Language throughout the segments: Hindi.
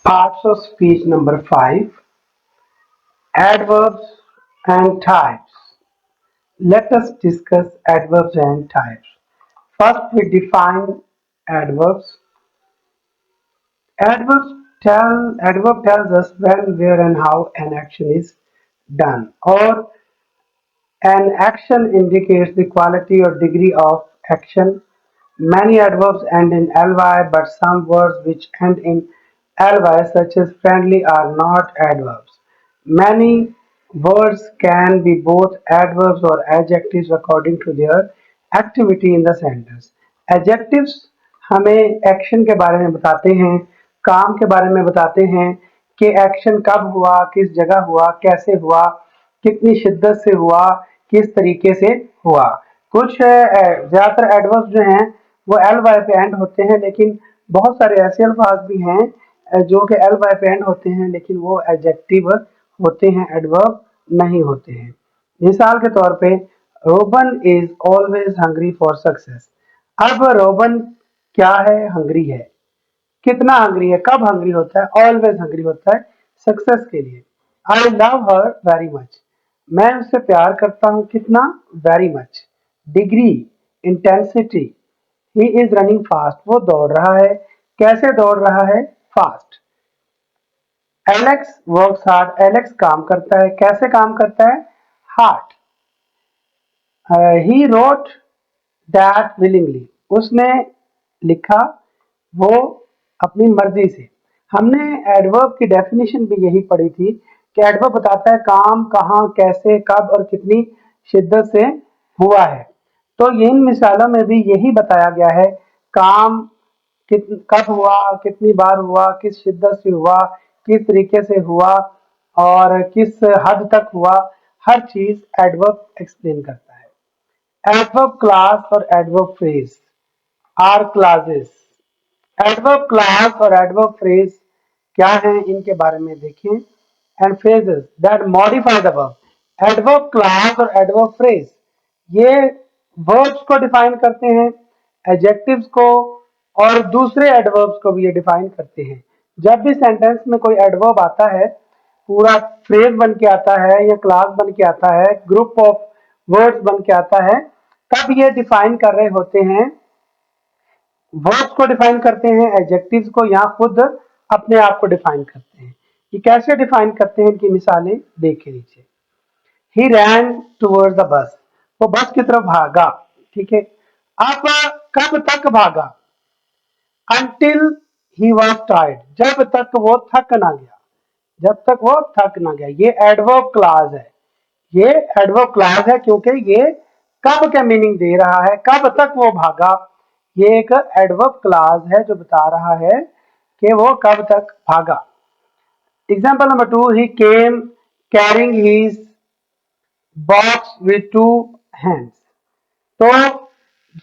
Parts of speech number 5. Adverbs and types. Let us discuss adverbs and types. First, we define adverbs. Adverb tells us when, where, and how an action is done, or an action indicates the quality or degree of action. Many adverbs end in ly, but some words which end in ly, such as friendly, are not adverbs. Many words can be both adverbs or adjectives according to their activity in the sentence. Adjectives हमें एक्शन के बारे में बताते हैं, काम के बारे में बताते हैं कि एक्शन कब हुआ, किस जगह हुआ, कैसे हुआ, कितनी शिद्दत से हुआ, किस तरीके से हुआ। कुछ ज़्यादातर एडवर्ब्स जो हैं वो एल वाई पे एंड होते हैं, लेकिन बहुत सारे ऐसे अल्फाज भी हैं जो कि एल वाई पे एंड होते हैं लेकिन वो एडजेक्टिव होते हैं, एडवर्ब नहीं होते हैं। मिसाल के तौर पे Robin is always hungry for success. अब रोबन क्या है? हंग्री है। कितना हंग्री है? कब हंग्री होता है? ऑलवेज हंग्री होता है सक्सेस के लिए। I love her very much. मैं उससे प्यार करता हूँ। कितना? Very much. Degree, intensity. He is running fast. वो दौड़ रहा है। कैसे दौड़ रहा है? Fast. Alex works hard. Alex काम करता है। कैसे काम करता है? Hard. He wrote that willingly. उसने लिखा वो अपनी मर्जी से। हमने एडवर्ब की डेफिनेशन भी यही पढ़ी थी कि एडवर्ब बताता है काम कहाँ, कैसे, कब और कितनी शिद्दत से हुआ है। तो इन मिसालों में भी यही बताया गया है, काम कब हुआ, कितनी बार हुआ, किस शिद्दत से हुआ, किस तरीके से हुआ और किस हद तक हुआ, हर चीज एडवर्ब एक्सप्लेन करता है। एडवर्ब क्लास और adverb phrase are clauses. Adverb clause और एडवर्ब फ्रेज क्या है, इनके बारे में देखें। And phrases that modify the verb. Adverb clause और एडवर्ब फ्रेज ये वर्ब्स को डिफाइन करते हैं, एडजेक्टिव्स को और दूसरे एडवर्ब्स को भी ये डिफाइन करते हैं। जब भी सेंटेंस में कोई एडवर्ब आता है, पूरा फ्रेज बन के आता है या क्लास बन के आता है, ग्रुप ऑफ वर्ड्स बन के आता है, तब ये डिफाइन कर रहे होते हैं, वर्ब्स को डिफाइन करते हैं, एडजेक्टिव्स को, या खुद अपने आप को डिफाइन करते हैं। ये कैसे डिफाइन करते हैं, इनकी मिसालें देखें नीचे। ही रैन टूवर्ड्स द बस। वो बस की तरफ भागा। ठीक है। अब कब तक भागा? Until he was tired. जब तक वो थक ना गया। जब तक वो थक ना गया। ये एडवर्ब क्लास है। ये एडवर्ब क्लास है क्योंकि ये कब का मीनिंग दे रहा है, कब तक वो भागा। ये एक एडवर्ब क्लास है जो बता रहा है कि वो कब तक भागा। Example number 2, he came carrying his box with two hands. तो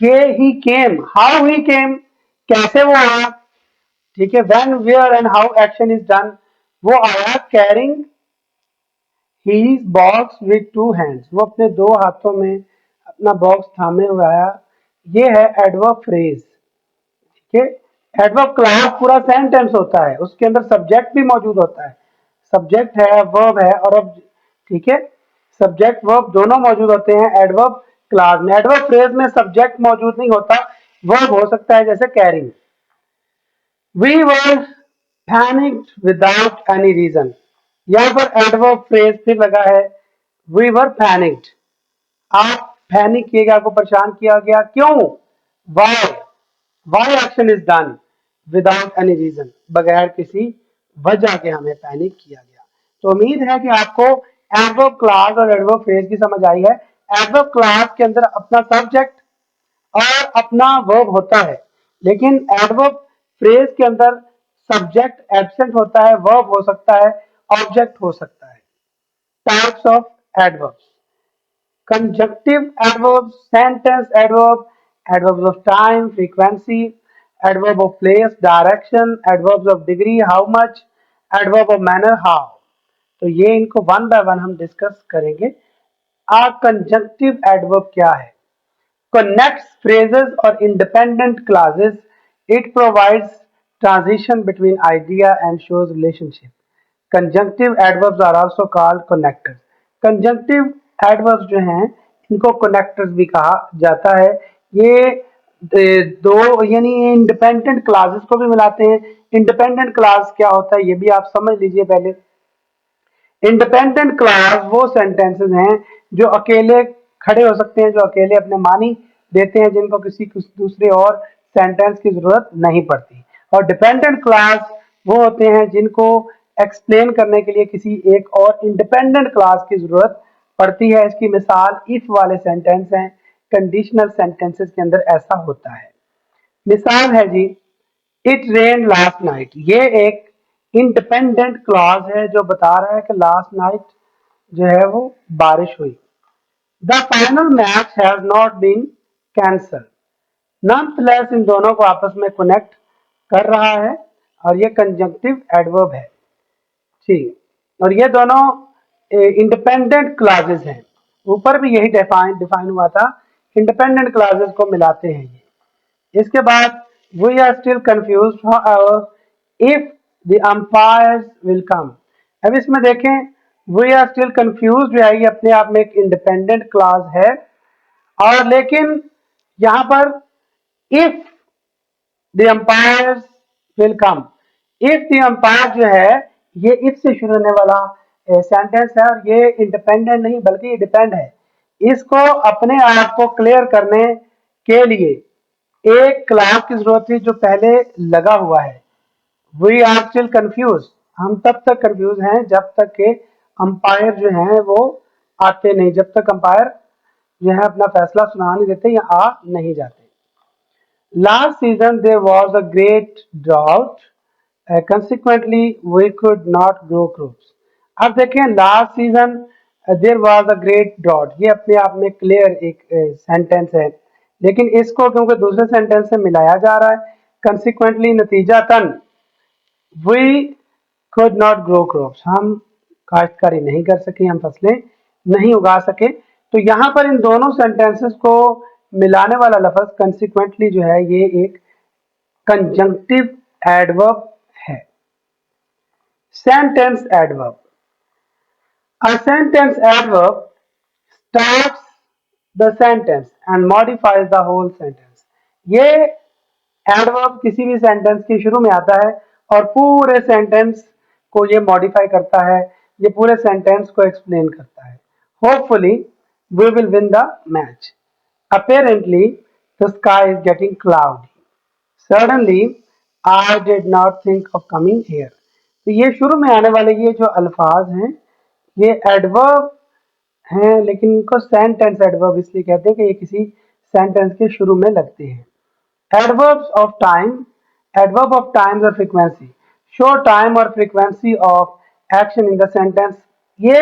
ये ही केम, हाउ ही केम, कैसे वो आया। ठीक है। When, where and how action is done. वो आया carrying his box with two hands. वो अपने दो हाथों में अपना बॉक्स थामे हुए आया। ये है एडवर्ब फ्रेज। ठीक है। एडवर्ब क्लास पूरा सेंटेंस होता है, उसके अंदर सब्जेक्ट भी मौजूद होता है। सब्जेक्ट है, वर्ब है और अब ठीक है, सब्जेक्ट वर्ब दोनों मौजूद होते हैं एडवर्ब क्लास में। एडवर्ब फ्रेज में सब्जेक्ट मौजूद नहीं होता, वर्ब हो सकता है, जैसे carrying. We were panicked without any reason. यहाँ पर एडवर्ब फ्रेज फिर लगा है, वी वर पैनिक्ड। आप पैनिक किए गए, आपको परेशान किया गया, क्यों? Why. Why action is done without any reason. बगैर किसी वजह के हमें पैनिक किया गया। तो उम्मीद है कि आपको एडवर्ब क्लास और एडवर्ब फ्रेज की समझ आई है। एडवर्ब क्लास के अंदर अपना सब्जेक्ट और अपना वर्ब होता है, लेकिन एडवर्ब फ्रेज के अंदर सब्जेक्ट एब्सेंट होता है, वर्ब हो सकता है, ऑब्जेक्ट हो सकता है। Types of adverbs: conjunctive adverbs, sentence adverb, adverbs of time, frequency, adverb of place, direction, adverbs of degree, how much, adverb of manner, how। तो ये इनको वन बाय वन हम डिस्कस करेंगे। आ कंजंक्टिव एडवर्ब क्या है? Connects phrases or independent clauses. It provides transition between idea and shows relationship. Conjunctive adverbs are also called connectors. Conjunctive adverbs जो हैं इनको connectors भी कहा जाता है। ये दो यानी इंडिपेंडेंट क्लासेस को भी मिलाते हैं। इंडिपेंडेंट क्लास क्या होता है ये भी आप समझ लीजिए पहले। इंडिपेंडेंट क्लास वो सेंटेंसेस हैं जो अकेले खड़े हो सकते हैं, जो अकेले अपने मानी देते हैं, जिनको किसी दूसरे और सेंटेंस की जरूरत नहीं पड़ती। और डिपेंडेंट क्लास वो होते हैं जिनको एक्सप्लेन करने के लिए किसी एक और इंडिपेंडेंट क्लास की जरूरत पड़ती है। इसकी मिसाल इफ वाले सेंटेंस हैं, कंडीशनल सेंटेंसेस के अंदर ऐसा होता है। मिसाल है जी, इट रेन लास्ट नाइट। ये एक इंडिपेंडेंट क्लॉज है जो बता रहा है कि लास्ट नाइट जो है वो बारिश हुई। The final match has not been cancelled. Nonetheless इन दोनों को आपस में कनेक्ट कर रहा है और ये कंजंक्टिव एडवर्ब है। ठीक, और ये दोनों इंडिपेंडेंट क्लॉजेस हैं। ऊपर भी यही डिफाइन हुआ था, इंडिपेंडेंट क्लॉजेस को मिलाते हैं ये। इसके बाद we are still confuse if the umpires will come. अब इसमें देखें, वी आर स्टिल कंफ्यूज जो है ये अपने आप में एक इंडिपेंडेंट क्लॉज है, और लेकिन यहां पर if the umpires will come, if the umpire जो है ये इफ से शुरू होने वाला सेंटेंस है और ये इंडिपेंडेंट नहीं बल्कि ये डिपेंड है। इसको अपने आप को क्लियर करने के लिए एक क्लास की जरूरत थी जो पहले लगा हुआ है। वी आर स्टिल कंफ्यूज, हम तब तक कंफ्यूज हैं जब तक के अंपायर जो हैं वो आते नहीं, जब तक अंपायर जो है अपना फैसला सुना नहीं देते या आ नहीं जाते। Last season there was a great drought, consequently we could not grow crops। अब देखें, last season there was a great drought, ये अपने आप में क्लियर एक सेंटेंस है, लेकिन इसको क्योंकि दूसरे सेंटेंस से मिलाया जा रहा है, कंसिक्वेंटली नतीजातन we could not grow crops, हम काश्तकारी नहीं कर सके, हम फसलें नहीं उगा सके। तो यहाँ पर इन दोनों सेंटेंसेस को मिलाने वाला लफ्ज कंसिक्वेंटली जो है ये एक कंजंक्टिव एडवर्ब है। Sentence adverb, a sentence adverb starts the sentence and modifies the whole sentence। ये एडवर्ब किसी भी सेंटेंस के शुरू में आता है और पूरे सेंटेंस को ये मॉडिफाई करता है, ये पूरे सेंटेंस को एक्सप्लेन करता है। Hopefully we will win the match. Apparently the sky is getting cloudy. Suddenly I did not think of coming here. तो ये शुरू में आने वाले ये जो अल्फाज हैं ये एडवर्ब हैं, लेकिन इनको सेंटेंस एडवर्ब इसलिए कहते हैं कि ये किसी सेंटेंस के शुरू में लगते हैं। Adverbs of time, adverb of times or frequency, show time or frequency of action in the sentence। ये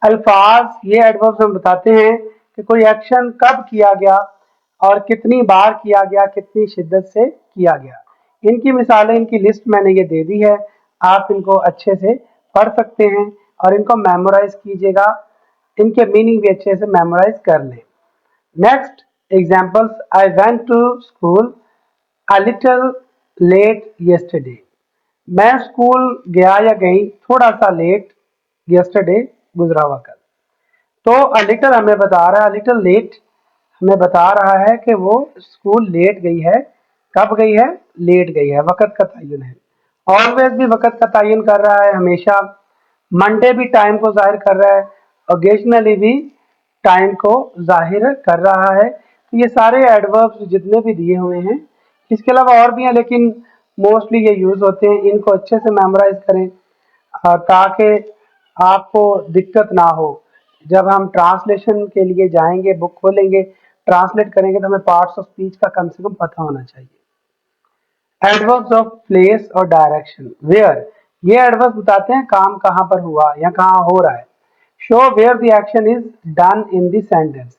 अल्फाज, ये एडवर्ब्स हम बताते हैं कि कोई एक्शन कब किया गया और कितनी बार किया गया, कितनी शिद्दत से किया गया। इनकी मिसालें, इनकी लिस्ट मैंने ये दे दी है, आप इनको अच्छे से पढ़ सकते हैं और इनको मेमोराइज कीजिएगा, इनके मीनिंग भी अच्छे से मेमोराइज कर लें। Next examples, I went to school a little late yesterday। मैं स्कूल गया या गई थोड़ा सा लेट, yesterday गुजरा हुआ कल। तो a little हमें बता रहा है, a little late हमें बता रहा है कि वो स्कूल लेट गई है। कब गई है? लेट गई है, वक़्त का तयन है। ऑलवेज भी वक़्त का तयन कर रहा है, हमेशा। मंडे भी टाइम को जाहिर कर रहा है, ओकेजनली भी टाइम को जाहिर कर रहा है। तो ये सारे एडवर्ब्स जितने भी दिए हुए हैं, इसके अलावा और भी हैं लेकिन मोस्टली ये यूज़ होते हैं। इनको अच्छे से मेमोराइज करें ताकि आपको दिक्कत ना हो। जब हम ट्रांसलेशन के लिए जाएंगे, बुक खोलेंगे, ट्रांसलेट करेंगे तो हमें पार्ट्स ऑफ स्पीच का कम से कम पता होना चाहिए। एडवर्ब्स ऑफ प्लेस और डायरेक्शन, वेयर, ये एडवर्ब्स बताते हैं काम कहाँ पर हुआ या कहाँ हो रहा है। Show where the action is done in the sentence,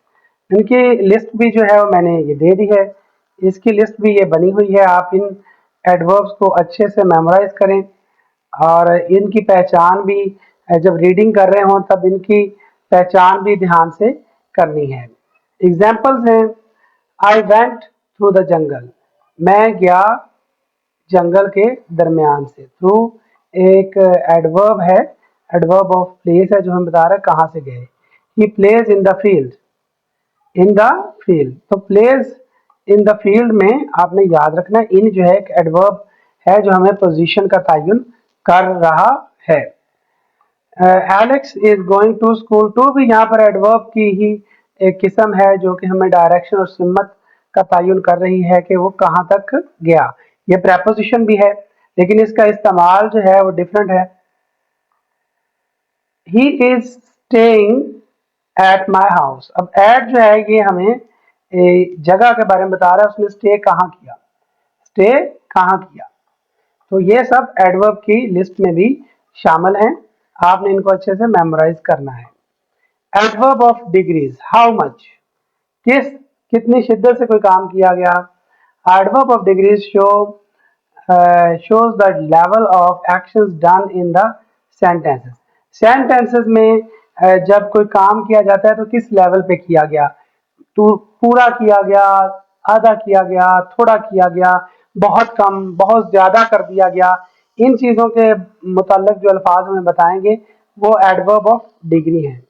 इनकी लिस्ट भी जो है वो मैंने ये दे दी है, इसकी लिस्ट भी ये बनी हुई है। आप इन एडवर्ब्स को अच्छे से मेमोराइज करें और इनकी पहचान भी जब रीडिंग कर रहे हों तब इनकी पहचान भी ध्यान से करनी है। एग्जाम्पल्स हैं, I went through the jungle, मैं गया जंगल के दरमियान से। थ्रू एक एडवर्ब है, एडवर्ब ऑफ प्लेस है जो हम बता रहे हैं कहाँ से गए। He plays in the field, in the field, तो प्लेस इन द फील्ड में आपने याद रखना इन जो है एक एडवर्ब है जो हमें पोजीशन का तयन कर रहा है। Alex is going to school, to भी यहाँ पर एडवर्ब की ही एक किस्म है जो कि हमें डायरेक्शन और सिमत का तयन कर रही है कि वो कहाँ तक गया। ये प्रेपोजिशन भी है लेकिन इसका इस्तेमाल जो है वो डिफरेंट है। He is staying at my house, अब एट जो है ये हमें जगह के बारे में बता रहा है, उसने स्टे कहाँ किया, स्टे कहाँ किया। तो ये सब एडवर्ब की लिस्ट में भी शामिल हैं, आपने इनको अच्छे से मेमोराइज करना है। Adverb of degrees, how much, कितनी शिद्दत से कोई काम किया गया। Adverb of degrees shows the level of actions done in the sentences, sentences में जब कोई काम किया जाता है तो किस लेवल पे किया गया, तो पूरा किया गया, आधा किया गया, थोड़ा किया गया, बहुत कम, बहुत ज्यादा कर दिया गया। इन चीजों के मुताल्लिक जो अल्फाज हमें बताएंगे वो एडवर्ब ऑफ डिग्री हैं।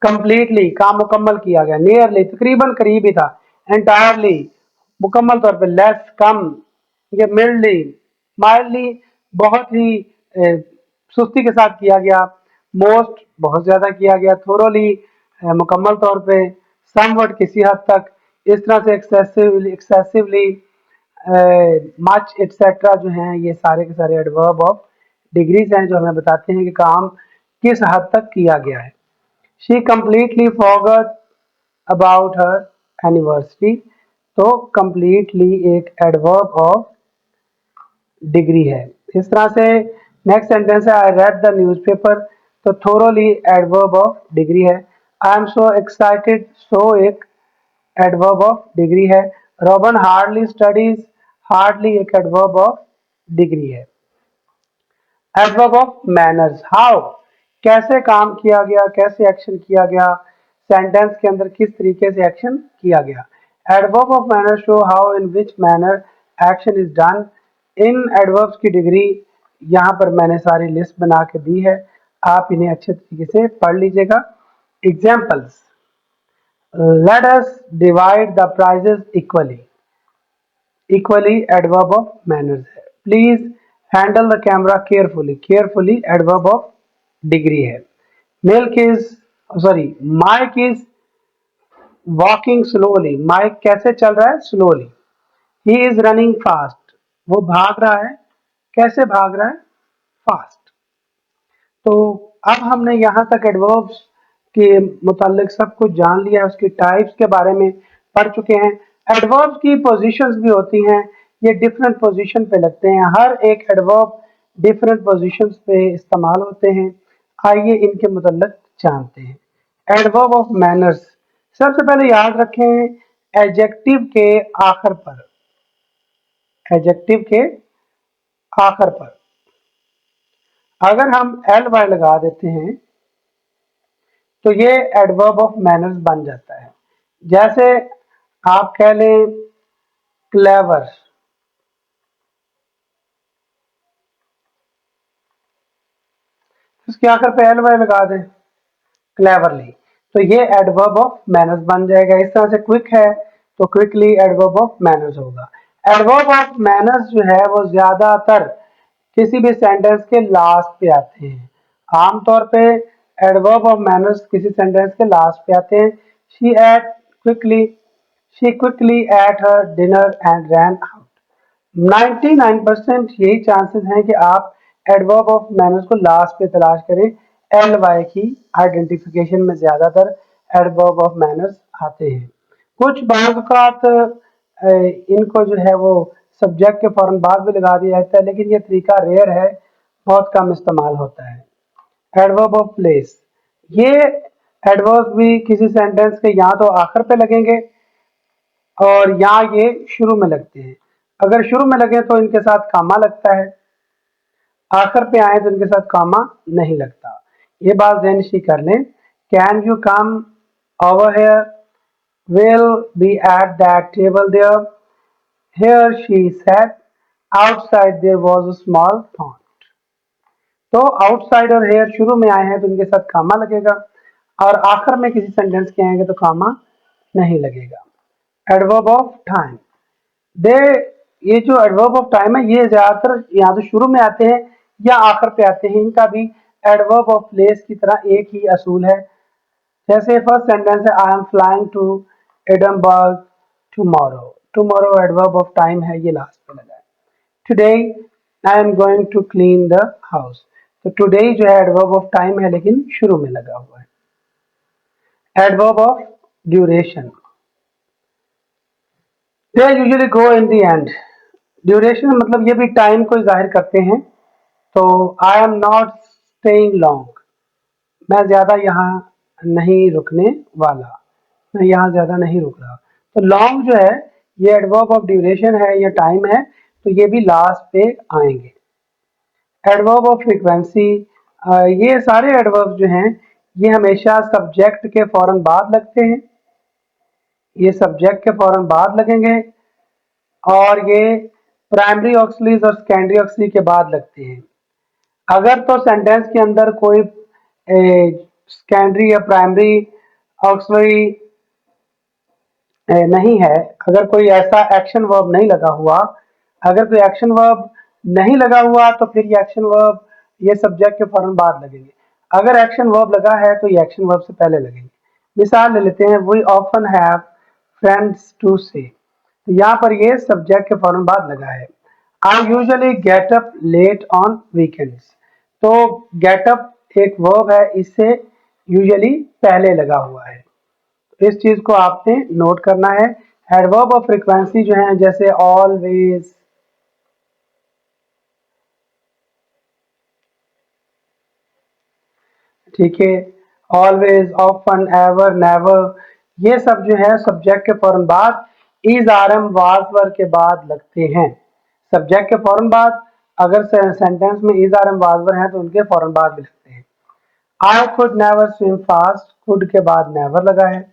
कंप्लीटली, काम मुकम्मल किया गया। नियरली, तकरीबन करीब ही था। एंटायरली, मुकम्मल तौर पे। लेस, कम। ये मिल्डली, माइल्डली, बहुत ही सुस्ती के साथ किया गया। मोस्ट, बहुत ज्यादा किया गया। थोरोली, मुकम्मल तौर पे। समवट, किसी हद तक। इस तरह से एक्सेसिवली, एक्सेसिवली, मच एटसेट्रा जो हैं ये सारे के सारे एडवर्ब ऑफ डिग्रीज हैं जो हमें बताते हैं कि काम किस हद तक किया गया है। She completely forgot about her anniversary, तो completely एक एडवर्ब ऑफ डिग्री है। इस तरह से नेक्स्ट सेंटेंस है आई रेड द न्यूज़पेपर, तो थोरोली एडवर्ब ऑफ डिग्री है। आई एम सो एक्साइटेड, सो एक एडवर्ब ऑफ डिग्री है। रॉबन हार्डली स्टडीज, हार्डली एक एडवर्ब ऑफ डिग्री है। एडवर्ब ऑफ मैनर्स, हाउ, कैसे काम किया गया, कैसे एक्शन किया गया, सेंटेंस के अंदर किस तरीके से एक्शन किया गया। Adverb of manner show how in which manner action is done. In adverbs की डिग्री यहाँ पर मैंने सारी लिस्ट बना के दी है, आप इन्हें अच्छे तरीके से पढ़ लीजिएगा। Examples, let us divide the prices equally, equally adverb of manners है। Please handle the camera carefully, carefully adverb of degree है। Milk is, sorry, Mike is walking slowly, Mike कैसे चल रहा है, slowly. He is running fast, वो भाग रहा है, कैसे भाग रहा है, फास्ट। तो अब हमने यहाँ तक एडवर्ब्स के मुतालिक सब कुछ जान लिया है, उसकी टाइप्स के बारे में पढ़ चुके हैं। एडवर्ब्स की पोजीशंस भी होती हैं, ये डिफरेंट पोजीशन पे लगते हैं, हर एक एडवर्ब डिफरेंट पोजीशंस पे इस्तेमाल होते हैं। आइए इनके मुतालिक जानते हैं। एडवर्ब ऑफ मैनर्स, सबसे पहले याद रखें एडजेक्टिव के आखिर पर, एडजेक्टिव के आखिर पर अगर हम एल वाई लगा देते हैं तो ये एडवर्ब ऑफ मैनर्स बन जाता है। जैसे आप कह लें क्लेवर, इसके आखिर पे एल वाई लगा दें, क्लेवरली, तो ये एडवर्ब ऑफ मैनर्स बन जाएगा। इस तरह से क्विक है तो क्विकली एडवर्ब ऑफ मैनर्स होगा। एडवर्ब ऑफ मैनर्स जो है वो ज्यादातर किसी भी सेंटेंस के लास्ट पे आते हैं। आमतौर पे एडवर्ब ऑफ मैनर्स किसी सेंटेंस के लास्ट पे आते हैं। She ate quickly, she quickly ate her dinner and ran out. 99% यही चांसेस हैं कि आप एडवर्ब ऑफ मैनर्स को लास्ट पे तलाश करें। एल वाई की आइडेंटिफिकेशन में ज्यादातर एडवर्ब ऑफ मैनर्स आते हैं। कुछ बात इनको जो है वो सब्जेक्ट के फौरन बाद भी लगा दिया जाता है, लेकिन ये तरीका रेयर है, बहुत कम इस्तेमाल होता है। एडवर्ब ऑफ प्लेस, ये एडवर्ब भी किसी सेंटेंस के या तो आखिर पे लगेंगे और यहाँ ये शुरू में लगते हैं। अगर शुरू में लगे तो इनके साथ कामा लगता है, आखिर पे आए तो इनके साथ कामा नहीं लगता। ये बात ध्यान से कर लें। Can you come over here, will be at that table there, here she sat, outside there was a small pond. तो आउटसाइड और हेयर शुरू में आए हैं तो इनके साथ कामा लगेगा, और आखिर में किसी सेंटेंस के आएंगे तो कामा नहीं लगेगा। एडवर्ब ऑफ टाइम, दे ये जो एडवर्ब ऑफ टाइम है ये ज्यादातर या तो शुरू में आते हैं या आखिर पे आते हैं। इनका भी एडवर्ब ऑफ प्लेस की तरह एक ही असूल है। जैसे फर्स्ट सेंटेंस है I am flying to Edinburgh tomorrow. Tomorrow adverb of time है, ये लास्ट पे लगा है। Today I am going to clean the house, तो टुडे जो है एडवर्ब ऑफ टाइम है लेकिन शुरू में लगा हुआ है। Adverb of duration, they usually go in the end. Duration मतलब ये भी टाइम को जाहिर करते हैं। तो I am not staying long, मैं ज्यादा यहाँ नहीं रुकने वाला, मैं यहाँ ज्यादा नहीं रुक रहा। तो लॉन्ग जो है ये एडवर्ब ऑफ ड्यूरेशन है या टाइम है, तो ये भी लास्ट पे आएंगे। एडवर्ब ऑफ फ्रीक्वेंसी, ये सारे एडवर्ब जो हैं ये हमेशा सब्जेक्ट के फौरन बाद लगते हैं, ये सब्जेक्ट के फौरन बाद लगेंगे, और ये प्राइमरी ऑक्सिलरीज और सेकेंडरी ऑक्सिलरी के बाद लगते हैं। अगर तो सेंटेंस के अंदर कोई सेकेंडरी या प्राइमरी ऑक्सिलरी नहीं है, अगर कोई ऐसा एक्शन वर्ब नहीं लगा हुआ, अगर कोई एक्शन वर्ब नहीं लगा हुआ तो फिर ये एक्शन वर्ब ये सब्जेक्ट के फौरन बाद लगेंगे। अगर एक्शन वर्ब लगा है तो ये एक्शन वर्ब से पहले लगेंगे। मिसाल ले लेते हैं, we often have friends to say, तो यहाँ पर ये सब्जेक्ट के फौरन बाद लगा है। I usually get up late on weekends, तो गेट अप एक वर्ब है, इससे यूजुअली पहले लगा हुआ है। इस चीज को आपने नोट करना है। एडवर्ब ऑफ फ्रीक्वेंसी जो है जैसे ऑलवेज, ठीक है, ऑलवेज, ऑफन, एवर, नेवर, ये सब जो है सब्जेक्ट के फौरन बाद is are am was were के बाद लगते हैं। सब्जेक्ट के फौरन बाद अगर सेंटेंस में is are am was were है तो उनके फौरन बाद भी लगते हैं। I could never swim fast, could के बाद नेवर लगा है।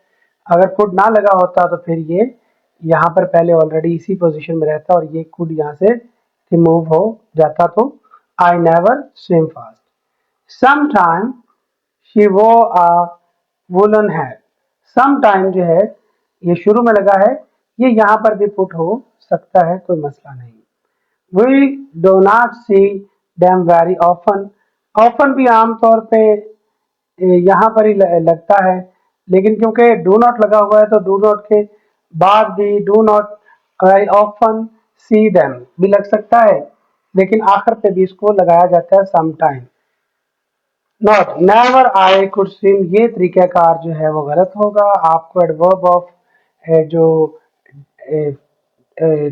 अगर कुड ना लगा होता तो फिर ये यहाँ पर पहले ऑलरेडी इसी पोजीशन में रहता और ये कुड यहाँ से रिमूव हो जाता, तो I never swim fast. Sometime she वो अ वुलन हैट, समटाइम जो है ये शुरू में लगा है, ये यहाँ पर भी पुट हो सकता है, कोई मसला नहीं। We do not see them very often, often भी आमतौर पे यहाँ पर ही लगता है, लेकिन क्योंकि डू नॉट लगा हुआ है तो डू नॉट के बाद भी do not very often see them भी लग सकता है, लेकिन आखिर पे भी इसको लगाया जाता है some time. Not, never I could swim, ये तरीकाकार जो है वो गलत होगा। आपको एडवर्ब ऑफ जो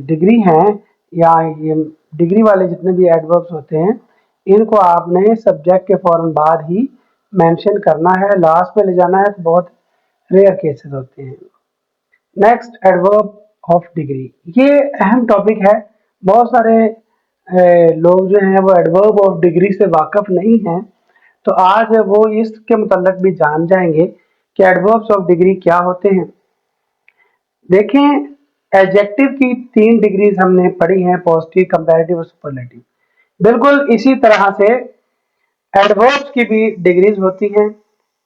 डिग्री हैं या ये डिग्री वाले जितने भी एडवर्ब्स होते हैं इनको आपने सब्जेक्ट के फौरन बाद ही मेंशन करना है, लास्ट में ले जाना है तो बहुत रेयर केसेस होते हैं। नेक्स्ट, एडवर्ब ऑफ डिग्री, ये अहम टॉपिक है। बहुत सारे लोग जो हैं वो एडवर्ब ऑफ डिग्री से वाकिफ नहीं हैं, तो आज वो इसके मुतल्लिक भी जान जाएंगे कि एडवर्ब्स ऑफ डिग्री क्या होते हैं। देखें, एडजेक्टिव की 3 डिग्रीज हमने पढ़ी हैं, पॉजिटिव, कंपैरेटिव और सुपरलेटिव। बिल्कुल इसी तरह से एडवर्ब्स की भी डिग्रीज होती हैं,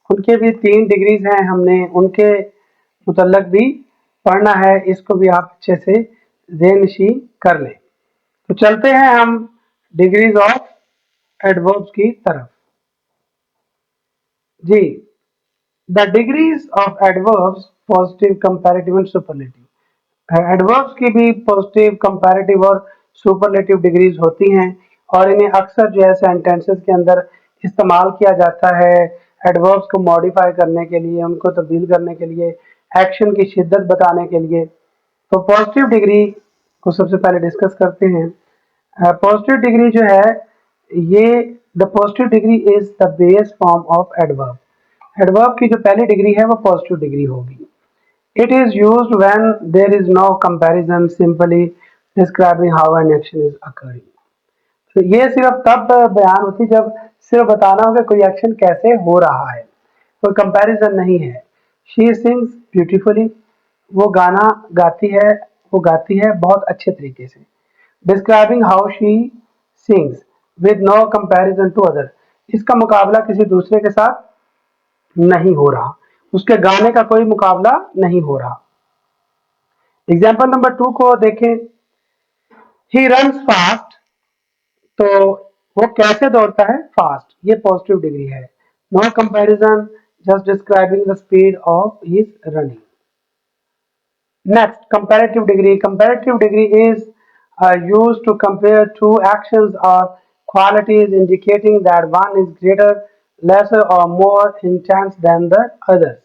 उनके भी 3 डिग्रीज हैं, हमने उनके मुतल्लिक भी पढ़ना है। इसको भी आप अच्छे से ज़हननशी कर लें। तो चलते हैं हम डिग्रीज ऑफ एडवर्ब्स की तरफ। जी, the degrees of adverbs positive, comparative and superlative. Adverbs की भी पॉजिटिव, कंपैरेटिव और सुपरलेटिव डिग्रीज होती हैं, और इन्हें अक्सर जो है सेंटेंसेस के अंदर इस्तेमाल किया जाता है एडवर्ब्स को मॉडिफाई करने के लिए, उनको तब्दील करने के लिए, एक्शन की शिद्दत बताने के लिए। तो पॉजिटिव डिग्री को सबसे पहले डिस्कस करते हैं। पॉजिटिव डिग्री जो है ये, the positive degree is the base form of adverb. Adverb की जो पहली डिग्री है वो पॉजिटिव डिग्री होगी। It is used when there is no comparison, simply describing how an action is occurring. तो ये सिर्फ तब बयान होती है जब सिर्फ बताना हो कि कोई एक्शन कैसे हो रहा है, कोई कंपैरिजन नहीं है। शी सिंग्स ब्यूटीफुली, वो गाना गाती है, वो गाती है बहुत अच्छे तरीके से। Describing how she sings with no comparison to other. इसका मुकाबला किसी दूसरे के साथ नहीं हो रहा, उसके गाने का कोई मुकाबला नहीं हो रहा। एग्जाम्पल नंबर 2 को देखें। ही रन्स फास्ट, तो वो कैसे दौड़ता है? फास्ट, ये पॉजिटिव डिग्री है। No comparison, just describing the speed of his running. Next, comparative degree. Comparative degree is used to compare two actions or qualities, indicating that one is greater, lesser, or more intense than the others.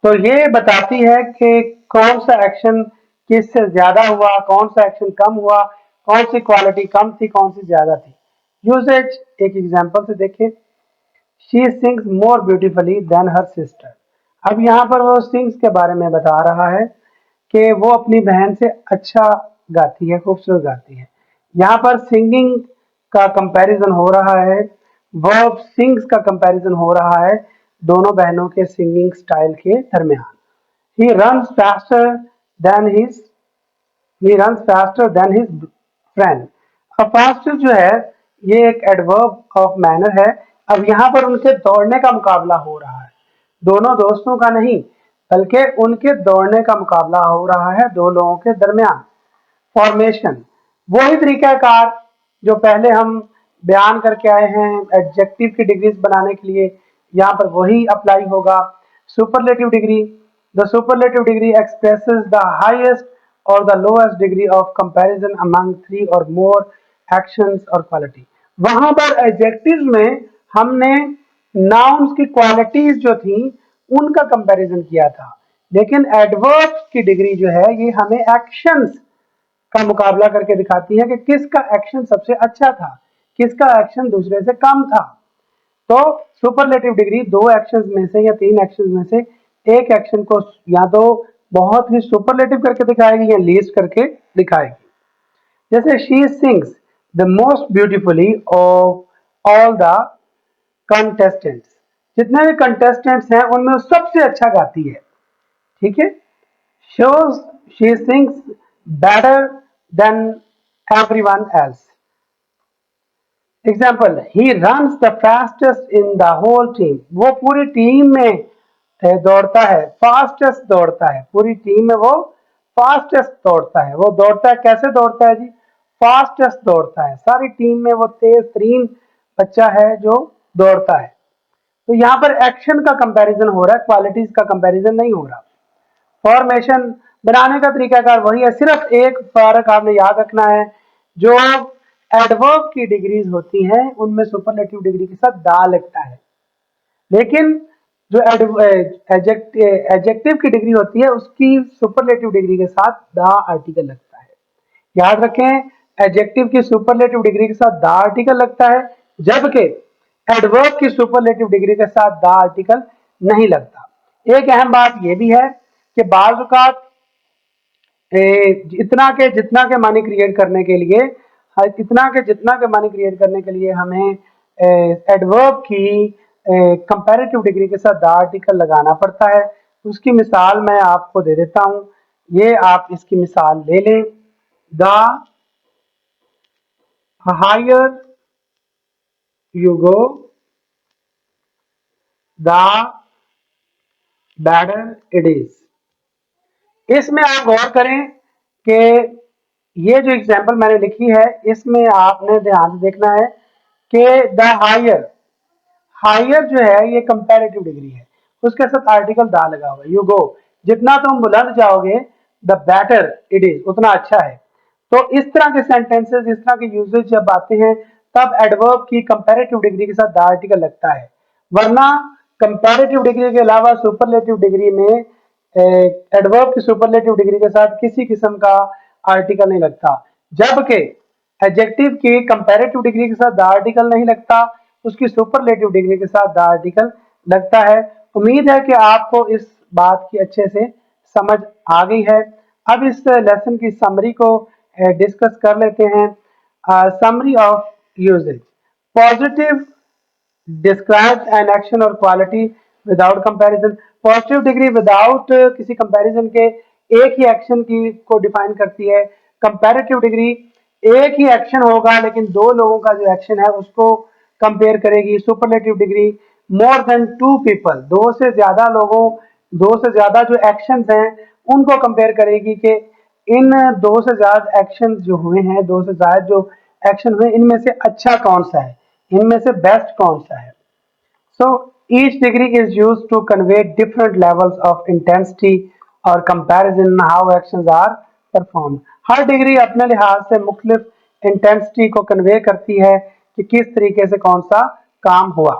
तो ये बताती है कि कौन सा एक्शन किससे ज्यादा हुआ, कौन सा एक्शन कम हुआ, कौन सी क्वालिटी कम थी, कौन सी ज्यादा थी। यूसेज एक एग्जांपल से देखें। She sings more beautifully than her sister. अब यहाँ पर वो सिंग्स के बारे में बता रहा है कि वो अपनी बहन से अच्छा गाती है, खूबसूरत गाती है। यहाँ पर सिंगिंग का कंपैरिजन हो रहा है, वर्ब सिंग्स का कंपैरिजन हो रहा है दोनों बहनों के सिंगिंग स्टाइल के दरमियान। He runs faster than his he runs faster than his friend. अब फास्टर जो है ये एक एडवर्ब ऑफ मैनर है। अब यहाँ पर उनके दौड़ने का मुकाबला हो रहा है, दोनों दोस्तों का नहीं बल्कि उनके दौड़ने का मुकाबला हो रहा है दो लोगों के दरमियान। फॉर्मेशन, वही तरीकाकार जो पहले हम बयान करके आए हैं एडजेक्टिव की डिग्रीज बनाने के लिए, यहाँ पर वही अप्लाई होगा। Superlative degree, the superlative degree expresses the highest और the lowest degree of comparison among three और मोर एक्शंस और क्वालिटी। वहां पर एडजेक्टिव्स में हमने नाउन्स की क्वालिटीज जो थी उनका कंपैरिजन किया था, लेकिन एडवर्ब्स की डिग्री जो है ये हमें एक्शंस का मुकाबला करके दिखाती है कि किसका एक्शन सबसे अच्छा था, किसका एक्शन दूसरे से कम था। तो सुपरलेटिव डिग्री दो एक्शंस में से या तीन एक्शंस में से एक एक्शन को या तो बहुत ही सुपरलेटिव करके दिखाएगी या लीस्ट करके दिखाएगी। जैसे she sings the most beautifully of all the contestants, जितने भी कंटेस्टेंट्स हैं उनमें वो सबसे अच्छा गाती है। ठीक है। shows she sings better than everyone else. Example, he runs the fastest in the whole team. वो पूरी टीम में दौड़ता है, फास्टेस्ट दौड़ता है, पूरी टीम में वो फास्टेस्ट दौड़ता है। वो दौड़ता है, कैसे दौड़ता है जी? फास्टेस्ट दौड़ता है, सारी टीम में वो तेज तरीन बच्चा है जो दौड़ता है। तो यहाँ पर एक्शन का कंपैरिजन हो रहा है, क्वालिटीज का कंपैरिजन नहीं हो रहा। फॉर्मेशन बनाने का तरीकाकार वही है, सिर्फ एक फर्क आपने याद रखना है, जो एडवर्ब की डिग्रीज होती हैं उनमें सुपरलेटिव डिग्री के साथ दा लगता है, लेकिन जो एडजेक्टिव की डिग्री होती है उसकी सुपरलेटिव डिग्री के साथ दा आर्टिकल लगता है। याद रखें, एडजेक्टिव की सुपरलेटिव डिग्री के साथ दा आर्टिकल लगता है, जबकि एडवर्ब की सुपरलेटिव डिग्री के साथ दा आर्टिकल नहीं लगता। एक अहम बात यह भी है कि बाज़ औक़ात इतना के जितना के मानी क्रिएट करने के लिए इतना के जितना के मानी क्रिएट करने के लिए हमें एडवर्ब की कंपैरेटिव डिग्री के साथ द आर्टिकल लगाना पड़ता है। उसकी मिसाल मैं आपको दे देता हूं, ये आप इसकी मिसाल ले लें। The higher you go the better it is. इसमें आप गौर करें कि ये जो एग्जाम्पल मैंने लिखी है इसमें आपने ध्यान से देखना है कि द हायर, हायर जो है ये कंपैरेटिव डिग्री है, उसके साथ आर्टिकल दा लगा हुआ है। यू गो, जितना तुम बुलंद जाओगे द बेटर इट इज, उतना अच्छा है। तो इस तरह के सेंटेंसेस, इस तरह के यूजेज जब आते हैं तब एडवर्ब की कंपैरेटिव डिग्री के साथ द आर्टिकल लगता है, वरना कंपैरेटिव डिग्री के अलावा सुपरलेटिव डिग्री में एडवर्ब की सुपरलेटिव डिग्री के साथ किसी किस्म का आर्टिकल नहीं लगता, जबकि एडजेक्टिव की कंपैरेटिव डिग्री के साथ द आर्टिकल नहीं लगता, उसकी सुपरलेटिव डिग्री के साथ द आर्टिकल लगता है। उम्मीद है कि आपको इस बात की अच्छे से समझ आ गई है। अब इस लेसन की समरी को डिस्कस कर लेते हैं। Summary of usages. Positive describes an action और quality without comparison. Positive degree without किसी कंपैरिजन के एक ही एक्शन की को डिफाइन करती है। कंपैरेटिव डिग्री एक ही एक्शन होगा लेकिन दो लोगों का जो एक्शन है उसको कंपेयर करेगी। Superlative degree more than two people, दो से ज्यादा लोगों, दो से ज्यादा जो एक्शंस हैं उनको कंपेयर करेगी कि इन दो से ज्यादा एक्शन जो हुए हैं, दो से ज्यादा जो एक्शन हुए, इनमें से अच्छा कौन सा है, इनमें से बेस्ट कौन सा है। So each degree is used to convey different levels of intensity और comparison in how actions are performed। Her degree अपने लिहाज से मुख्तलिफ इंटेंसिटी को कन्वे करती है कि किस तरीके से कौन सा काम हुआ।